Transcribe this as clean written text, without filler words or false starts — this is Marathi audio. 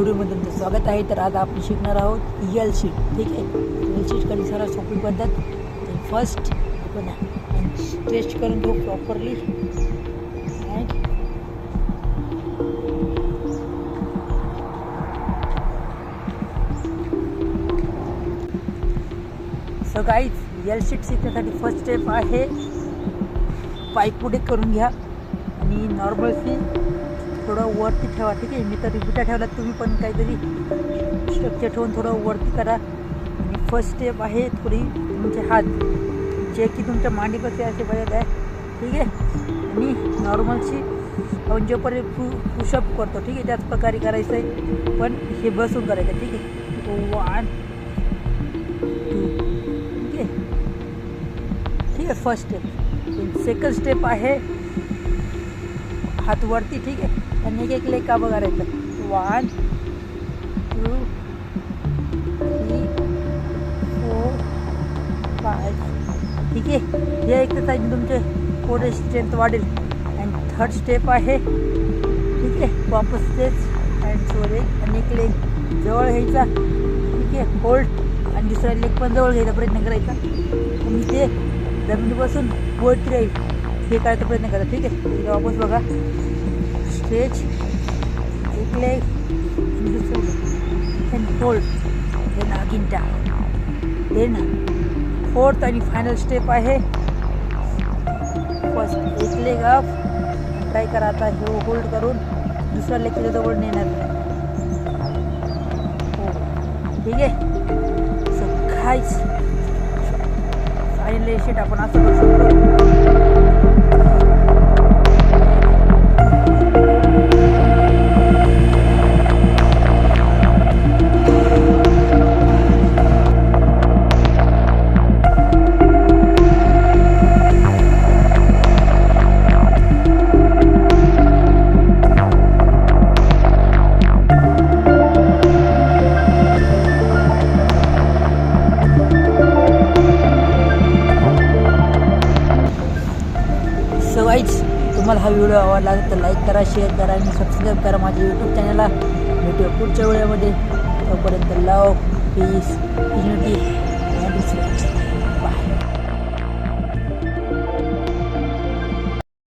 व्हिडिओमध्ये तुमचं स्वागत आहे. तर आज आपण शिकणार आहोत यल शीट. ठीक आहे, यल शीट कधी सर्वात सोपी पद्धत. फर्स्ट आपण स्ट्रेच करून घेऊ properly. So guys, L sheet शिकण्यासाठी फर्स्ट स्टेप आहे पाईप पुढे करून घ्या आणि नॉर्मलशी थोडं वरती ठेवा. ठीक आहे, मी तर रिपीटा ठेवला, तुम्ही पण काहीतरी स्ट्रक्चर ठेवून थोडं वरती करा. आणि फर्स्ट स्टेप आहे थोडी तुमचे हात जे की तुमच्या मांडीपाशी असे पाहिजे आहे. ठीक आहे, आणि नॉर्मलशी आपण जोपर्यंत पुशअप करतो, ठीक आहे, त्याच प्रकारे करायचं आहे, पण हे बसून करायचं. ठीक आहे, 1 2. ठीक आहे, फर्स्ट स्टेप. सेकंड स्टेप आहे हात वरती. ठीक आहे, आणि एक लेग का बघा करायचं. 1 2 3 4 5. ठीक आहे, या एक्सरसाइज तुमचे पुढे स्ट्रेंथ वाढेल. आणि थर्ड स्टेप आहे, ठीक आहे, वापस तेच हँड्स वर आणि एक लेग जवळ घ्यायचा. ठीक आहे, होल्ड आणि दुसरा लेग पण जवळ घ्यायचा प्रयत्न करायचा. आणि ते जमिनीपासून वरती राहील हे करायचा प्रयत्न करा. ठीक आहे, वापस बघा, स्ट्रेच, एक लेग आणि दुसरं leg and hold, then again down. Then fourth आणि फायनल स्टेप आहे फर्स्ट एक लेग अप. ट्राय करा आता हे होल्ड करून दुसरा लेग त्याच्या जवळ नेणार. हो, ठीक आहे. सो गाईज, फायनल शीट आपण असं करू शकतो. सो गाईज, तुम्हाला हा व्हिडिओ आवडला तर लाईक करा, शेअर करा आणि सबस्क्राईब करा माझ्या यूट्यूब चॅनलला. भेटूया पुढच्या व्हिडिओमध्ये. तोपर्यंत लव, पीस, युनिटी अँड रिस्पेक्ट.